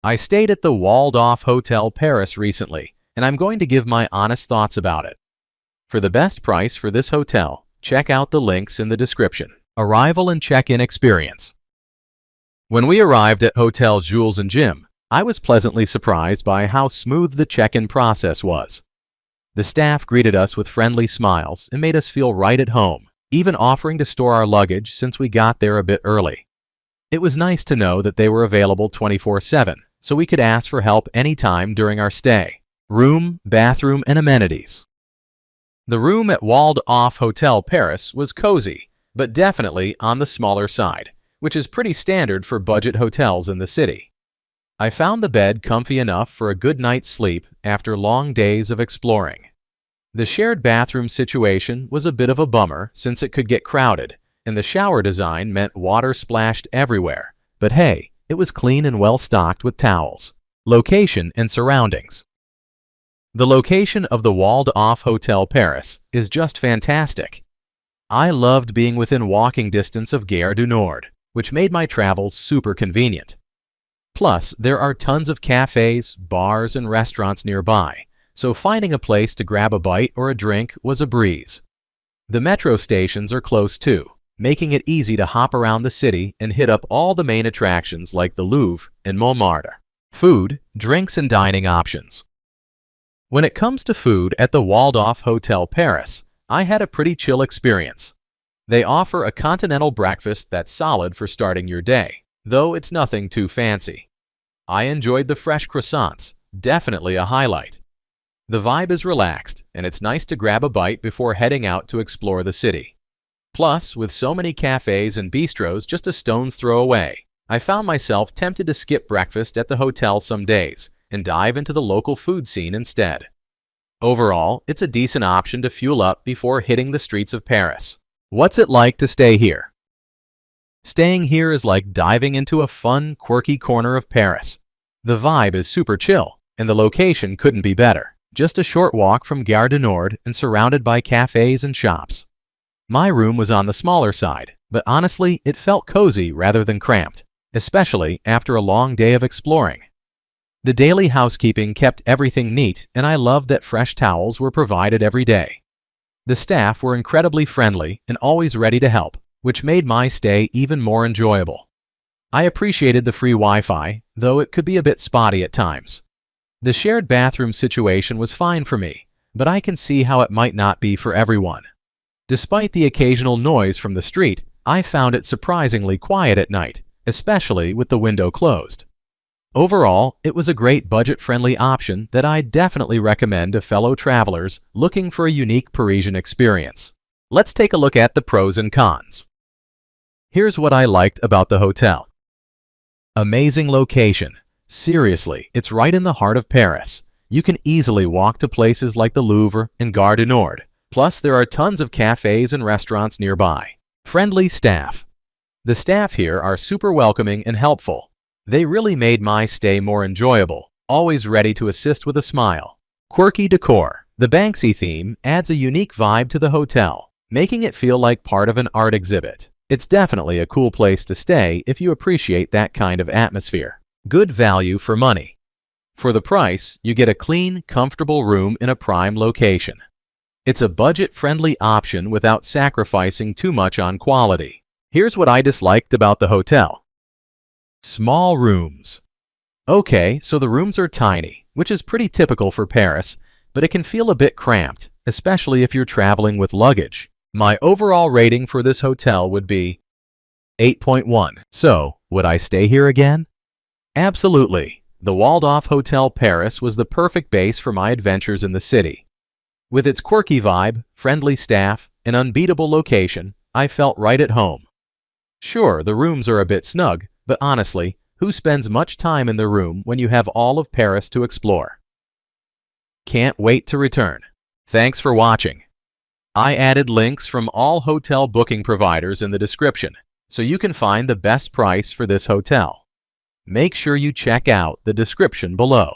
I stayed at the Waldorf Hotel Paris recently, and I'm going to give my honest thoughts about it. For the best price for this hotel, check out the links in the description. Arrival and check-in experience. When we arrived at Hotel Jules and Jim, I was pleasantly surprised by how smooth the check-in process was. The staff greeted us with friendly smiles and made us feel right at home, even offering to store our luggage since we got there a bit early. It was nice to know that they were available 24/7, so we could ask for help anytime during our stay. Room, bathroom, and amenities. The room at Waldorf Hotel Paris was cozy, but definitely on the smaller side, which is pretty standard for budget hotels in the city. I found the bed comfy enough for a good night's sleep after long days of exploring. The shared bathroom situation was a bit of a bummer since it could get crowded, and the shower design meant water splashed everywhere. But hey, it was clean and well stocked with towels. Location and surroundings. The location of the Waldorf Hotel Paris is just fantastic. I loved being within walking distance of Gare du Nord, which made my travels super convenient. Plus, there are tons of cafes, bars, and restaurants nearby, so finding a place to grab a bite or a drink was a breeze. The metro stations are close too, making it easy to hop around the city and hit up all the main attractions like the Louvre and Montmartre. Food, drinks, and dining options. When it comes to food at the Waldorf Hotel Paris, I had a pretty chill experience. They offer a continental breakfast that's solid for starting your day, though it's nothing too fancy. I enjoyed the fresh croissants, definitely a highlight. The vibe is relaxed, and it's nice to grab a bite before heading out to explore the city. Plus, with so many cafes and bistros just a stone's throw away, I found myself tempted to skip breakfast at the hotel some days and dive into the local food scene instead. Overall, it's a decent option to fuel up before hitting the streets of Paris. What's it like to stay here? Staying here is like diving into a fun, quirky corner of Paris. The vibe is super chill, and the location couldn't be better. Just a short walk from Gare du Nord and surrounded by cafes and shops. My room was on the smaller side, but honestly, it felt cozy rather than cramped, especially after a long day of exploring. The daily housekeeping kept everything neat, and I loved that fresh towels were provided every day. The staff were incredibly friendly and always ready to help, which made my stay even more enjoyable. I appreciated the free Wi-Fi, though it could be a bit spotty at times. The shared bathroom situation was fine for me, but I can see how it might not be for everyone. Despite the occasional noise from the street, I found it surprisingly quiet at night, especially with the window closed. Overall, it was a great budget-friendly option that I definitely recommend to fellow travelers looking for a unique Parisian experience. Let's take a look at the pros and cons. Here's what I liked about the hotel. Amazing location. Seriously, it's right in the heart of Paris. You can easily walk to places like the Louvre and Gare du Nord. Plus, there are tons of cafes and restaurants nearby. Friendly staff. The staff here are super welcoming and helpful. They really made my stay more enjoyable, always ready to assist with a smile. Quirky decor. The Banksy theme adds a unique vibe to the hotel, making it feel like part of an art exhibit. It's definitely a cool place to stay if you appreciate that kind of atmosphere. Good value for money. For the price, you get a clean, comfortable room in a prime location. It's a budget-friendly option without sacrificing too much on quality. Here's what I disliked about the hotel. Small rooms. Okay, so the rooms are tiny, which is pretty typical for Paris, but it can feel a bit cramped, especially if you're traveling with luggage. My overall rating for this hotel would be 8.1. So, would I stay here again? Absolutely. The Waldorf Hotel Paris was the perfect base for my adventures in the city. With its quirky vibe, friendly staff, and unbeatable location, I felt right at home. Sure, the rooms are a bit snug, but honestly, who spends much time in their room when you have all of Paris to explore? Can't wait to return. Thanks for watching. I added links from all hotel booking providers in the description, so you can find the best price for this hotel. Make sure you check out the description below.